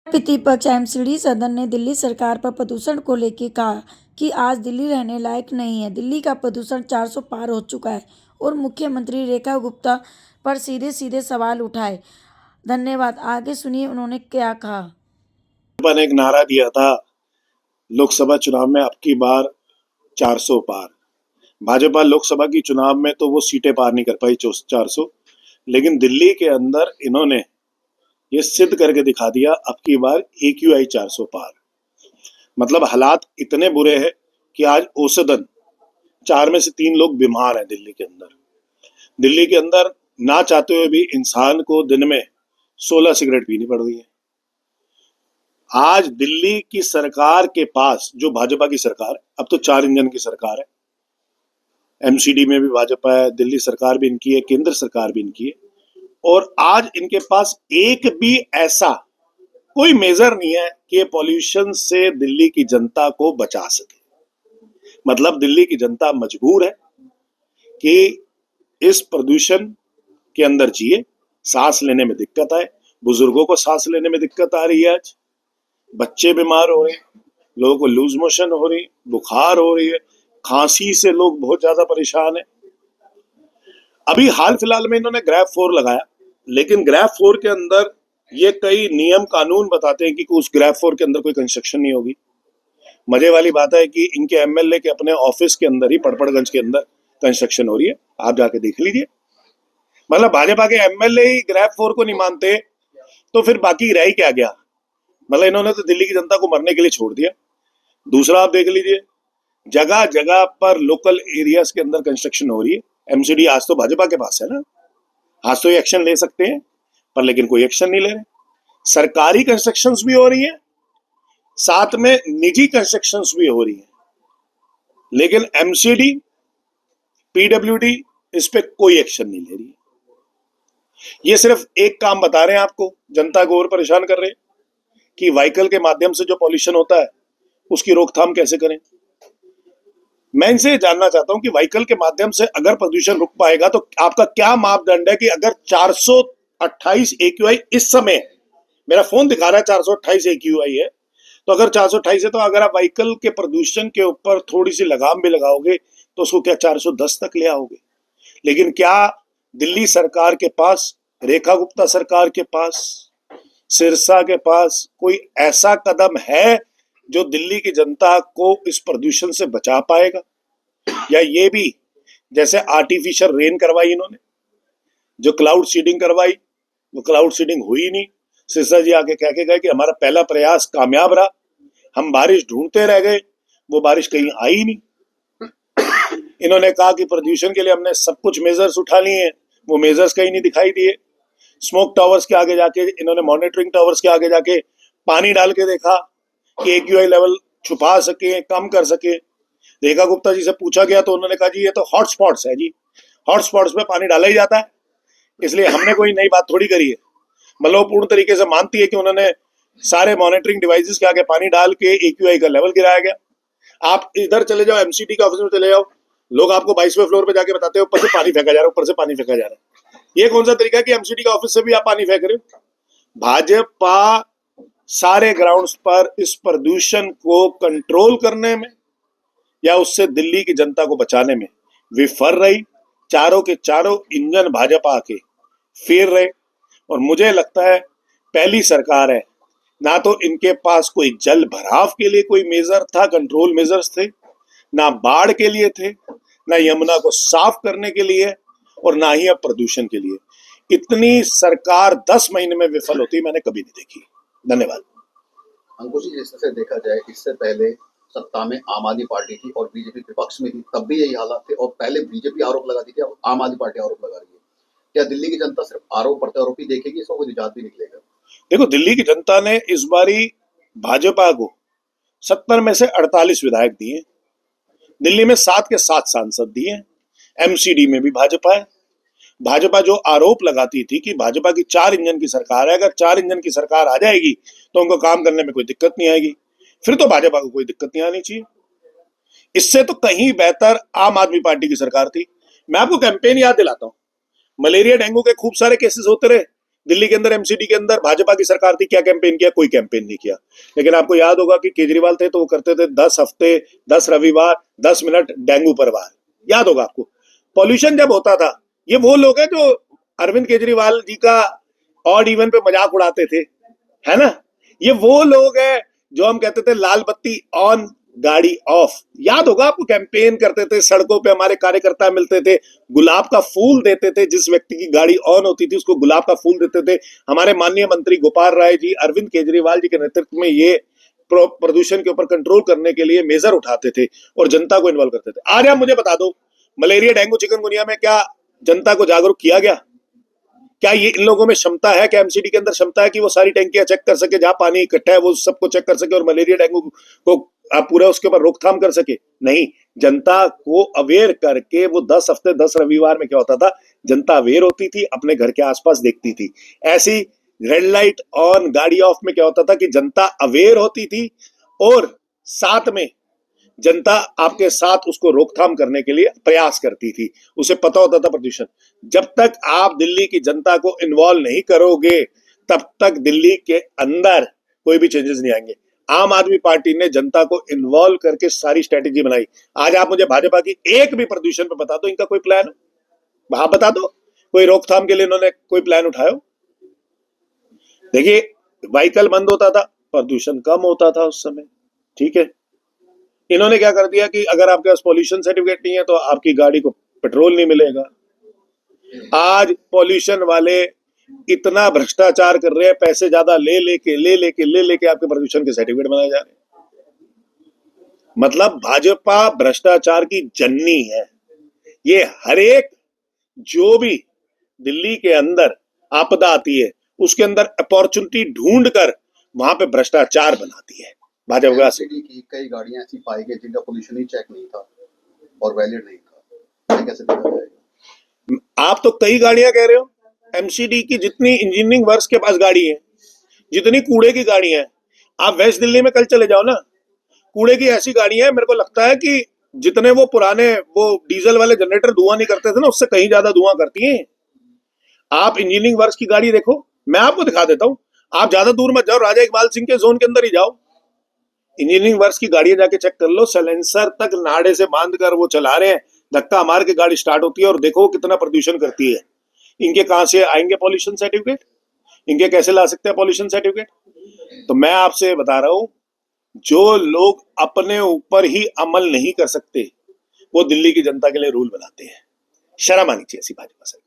प्रतिपक्ष एमसीडी सदन ने दिल्ली सरकार पर प्रदूषण को लेकर कहा कि आज दिल्ली रहने लायक नहीं है। दिल्ली का प्रदूषण 400 पार हो चुका है और मुख्यमंत्री रेखा गुप्ता पर सीधे सीधे सवाल उठाए। धन्यवाद। आगे सुनिए उन्होंने क्या कहा। भाजपा ने एक नारा दिया था लोकसभा चुनाव में, अब की बार 400 पार। भाजपा लोकसभा की चुनाव में तो वो सीटें पार नहीं कर पाई 400, लेकिन दिल्ली के अंदर इन्होंने ये सिद्ध करके दिखा दिया, अब की बार AQI 400 पार। मतलब हालात इतने बुरे हैं कि आज औसतन 4 में से 3 लोग बीमार हैं दिल्ली के अंदर। दिल्ली के अंदर ना चाहते हुए भी इंसान को दिन में 16 सिगरेट पीनी पड़ रही है। आज दिल्ली की सरकार के पास, जो भाजपा की सरकार, अब तो 4 इंजन की सरकार है। MCD में भी भाजपा है, दिल्ली सरकार भी इनकी है, केंद्र सरकार भी इनकी है, और आज इनके पास एक भी ऐसा कोई मेजर नहीं है कि ये पॉल्यूशन से दिल्ली की जनता को बचा सके। मतलब दिल्ली की जनता मजबूर है कि इस प्रदूषण के अंदर जिए, सांस लेने में दिक्कत आए। बुजुर्गों को सांस लेने में दिक्कत आ रही है, आज बच्चे बीमार हो रहे हैं, लोगों को लूज मोशन हो रही, बुखार हो रही है, खांसी से लोग बहुत ज्यादा परेशान है। अभी हाल फिलहाल में इन्होंने ग्रैब 4 लगाया, लेकिन ग्रैब 4 के अंदर ये कई नियम कानून बताते हैं कि उस ग्रैब 4 के अंदर कोई कंस्ट्रक्शन नहीं होगी। मजे वाली बात है कि इनके MLA के अपने ऑफिस के अंदर ही, पड़पड़गंज के अंदर कंस्ट्रक्शन हो रही है, आप जाके देख लीजिए। मतलब भाजपा के MLA ही ग्रैब 4 को नहीं मानते तो फिर बाकी रह ही क्या गया। मतलब इन्होंने तो दिल्ली की जनता को मरने के लिए छोड़ दिया। दूसरा आप देख लीजिए, जगह जगह पर लोकल एरियाज के अंदर कंस्ट्रक्शन हो रही है। MCD आज तो भाजपा के पास है ना, आज तो ये एक्शन ले सकते हैं, पर लेकिन कोई एक्शन नहीं ले रहे। सरकारी कंस्ट्रक्शंस भी हो रही है, साथ में निजी कंस्ट्रक्शंस भी हो रही है, लेकिन MCD PWD इस पे कोई एक्शन नहीं ले रही है। ये सिर्फ एक काम बता रहे हैं आपको, जनता को और परेशान कर रहे हैं कि व्हीकल के माध्यम से जो पॉल्यूशन होता है उसकी रोकथाम कैसे करें। मैं इनसे जानना चाहता हूं कि व्हीकल के माध्यम से अगर प्रदूषण रुक पाएगा तो आपका क्या मापदंड है कि अगर 428 AQI इस समय, मेरा फोन दिखा रहा है 428 AQI है, तो अगर 428 है तो अगर आप व्हीकल के प्रदूषण के ऊपर थोड़ी सी लगाम भी लगाओगे तो उसको क्या 410 तक ले आओगे। लेकिन क्या दिल्ली सरकार के पास, रेखा गुप्ता सरकार के पास, सिरसा के पास कोई ऐसा कदम है जो दिल्ली की जनता को इस प्रदूषण से बचा पाएगा? या ये भी जैसे आर्टिफिशियल रेन करवाई इन्होंने, जो क्लाउड सीडिंग करवाई, वो क्लाउड सीडिंग हुई नहीं। सिरसा जी आके कह के गए कि हमारा पहला प्रयास कामयाब रहा, हम बारिश ढूंढते रह गए, वो बारिश कहीं आई नहीं। इन्होंने कहा कि प्रदूषण के लिए हमने सब कुछ मेजर्स उठा लिए हैं, वो मेजर्स कहीं नहीं दिखाई दिए। स्मोक टावर्स के आगे जाके इन्होंने, मॉनिटरिंग टावर्स के आगे जाके पानी डाल के देखा कि AQI लेवल छुपा सके, कम कर सके। रेखा गुप्ता जी से पूछा गया तो उन्होंने कहा जी ये तो हॉटस्पॉट्स है जी, हॉटस्पॉट्स पे पानी डाला ही जाता है, इसलिए हमने कोई नई बात थोड़ी करी है। मतलब वो पूर्ण तरीके से मानती है कि उन्होंने सारे मॉनिटरिंग डिवाइसेस के आगे पानी डाल के AQI का लेवल गिराया गया। आप इधर चले जाओ, MCD के ऑफिस में चले जाओ, लोग आपको 22वें फ्लोर पे जाके बताते हैं ऊपर से पानी फेंका जा रहा है, ऊपर से पानी फेंका जा रहा है। ये कौन सा तरीका है कि MCD के ऑफिस से भी आप पानी फेंक रहे हो? भाजपा सारे ग्राउंड्स पर इस प्रदूषण को कंट्रोल करने में या उससे दिल्ली की जनता को बचाने में विफल रही। चारों के चारों इंजन भाजपा के फेर रहे, और मुझे लगता है पहली सरकार है, ना तो इनके पास कोई जल भराव के लिए कोई मेजर था, कंट्रोल मेजर्स थे, ना बाढ़ के लिए थे, ना यमुना को साफ करने के लिए, और ना ही अब प्रदूषण के लिए। इतनी सरकार 10 महीने में विफल होती मैंने कभी नहीं देखी। धन्यवाद। अंकुश जी, जैसे देखा जाए इससे पहले सत्ता में आम आदमी पार्टी थी और बीजेपी विपक्ष में थी, तब भी यही हालात थे, और पहले बीजेपी आरोप लगाती थी, अब आम आदमी पार्टी आरोप लगा रही है। क्या दिल्ली की जनता सिर्फ आरोप प्रत्यारोप ही देखेगी, इसका कोई निजात भी निकलेगा? देखो, दिल्ली की जनता ने इस बारी भाजपा को 70 में से 48 विधायक दिए, दिल्ली में 7 के 7 सांसद दिए, MCD में भी भाजपा है। भाजपा जो आरोप लगाती थी कि भाजपा की 4 इंजन की सरकार है, अगर 4 इंजन की सरकार आ जाएगी तो उनको काम करने में कोई दिक्कत नहीं आएगी, फिर तो भाजपा को कोई दिक्कत नहीं आनी चाहिए। इससे तो कहीं बेहतर आम आदमी पार्टी की सरकार थी। मैं आपको कैंपेन याद दिलाता हूं, मलेरिया डेंगू के खूब सारे केसेस होते रहे, दिल्ली के अंदर एमसीडी के अंदर भाजपा की सरकार थी, क्या कैंपेन किया? कोई कैंपेन नहीं किया। लेकिन आपको याद होगा कि केजरीवाल थे तो वो करते थे 10 हफ्ते 10 रविवार 10 मिनट डेंगू पर वार, याद होगा आपको। पॉल्यूशन जब होता था, ये वो लोग हैं जो अरविंद केजरीवाल जी का ऑड इवन पे मजाक उड़ाते थे, है ना? ये वो लोग हैं जो हम कहते थे लाल बत्ती ऑन गाड़ी ऑफ, याद होगा आपको। कैंपेन करते थे, सड़कों पे हमारे कार्यकर्ता मिलते थे, गुलाब का फूल देते थे, जिस व्यक्ति की गाड़ी ऑन होती थी उसको गुलाब का फूल देते थे। हमारे माननीय मंत्री गोपाल राय जी अरविंद केजरीवाल जी के नेतृत्व में ये प्रदूषण के ऊपर कंट्रोल करने के लिए मेजर उठाते थे और जनता को इन्वॉल्व करते थे। आज आप मुझे बता दो, मलेरिया डेंगू चिकनगुनिया में क्या जनता को जागरूक किया गया? क्या ये इन लोगों में क्षमता है, क्या एमसीडी के अंदर क्षमता है कि वो सारी टैंकियां चेक कर सके, जहां पानी इकट्ठा है वो सबको चेक कर सके और मलेरिया डेंगू को आप पूरा उसके ऊपर रोकथाम कर सके? नहीं, जनता को अवेयर करके वो 10 हफ्ते 10 रविवार में क्या होता था, जनता अवेयर होती थी, अपने घर के आसपास देखती थी। ऐसी रेड लाइट ऑन गाड़ी ऑफ में क्या होता था कि जनता अवेयर होती थी और साथ में जनता आपके साथ उसको रोकथाम करने के लिए प्रयास करती थी, उसे पता होता था प्रदूषण। जब तक आप दिल्ली की जनता को इन्वॉल्व नहीं करोगे तब तक दिल्ली के अंदर कोई भी चेंजेस नहीं आएंगे। आम आदमी पार्टी ने जनता को इन्वॉल्व करके सारी स्ट्रेटेजी बनाई। आज आप मुझे भाजपा की एक भी प्रदूषण पे बता दो, इनका कोई प्लान हो, आप बता दो, कोई रोकथाम के लिए इन्होंने कोई प्लान उठाया हो? देखिए, व्हीकल बंद होता था, प्रदूषण कम होता था उस समय, ठीक है। इन्होंने क्या कर दिया कि अगर आपके पास पॉल्यूशन सर्टिफिकेट नहीं है तो आपकी गाड़ी को पेट्रोल नहीं मिलेगा। आज पॉल्यूशन वाले इतना भ्रष्टाचार कर रहे हैं, पैसे ज्यादा ले लेके आपके प्रदूषण के सर्टिफिकेट बनाए जा रहे हैं। मतलब भाजपा भ्रष्टाचार की जननी है। ये हर एक जो भी दिल्ली के अंदर आपदा आती है उसके अंदर अपॉर्चुनिटी ढूंढकर वहां पे भ्रष्टाचार बनाती है भाजपा से। एमसीडी की कई गाड़ियां ऐसी पाई गई जिनका पोल्यूशन ही चेक नहीं था और वैलिड नहीं था, ये कैसे देखा जाएगा? आप तो कई गाड़ियां कह रहे हो, एमसीडी की जितनी इंजीनियरिंग वर्क्स के पास गाड़ी है, जितनी कूड़े की गाड़ी है, आप वेस्ट दिल्ली में कल चले जाओ ना, कूड़े की ऐसी गाड़ियां है, मेरे को लगता है कि जितने वो पुराने वो डीजल वाले जनरेटर धुआं नहीं करते थे ना, उससे कहीं ज्यादा धुआं करती हैं। आप इंजीनियरिंग वर्क्स की गाड़ी देखो, मैं आपको दिखा देता हूं, आप ज्यादा दूर मत जाओ, राजा इकबाल सिंह के जोन के अंदर ही जाओ, इंजीनियरिंग वर्क्स की गाड़ियां जाके चेक कर लो, साइलेंसर तक नाड़े से बांध कर वो चला रहे हैं, धक्का मार के गाड़ी स्टार्ट होती है और देखो कितना प्रदूषण करती है। इनके कहां से आएंगे पॉल्यूशन सर्टिफिकेट? इनके कैसे ला सकते हैं पॉल्यूशन सर्टिफिकेट? तो मैं आपसे बता रहा हूं, जो लोग अपने ऊपर ही अमल नहीं कर सकते वो दिल्ली की जनता के लिए रूल बनाते हैं। शर्म आनी चाहिए ऐसी भाजपा से।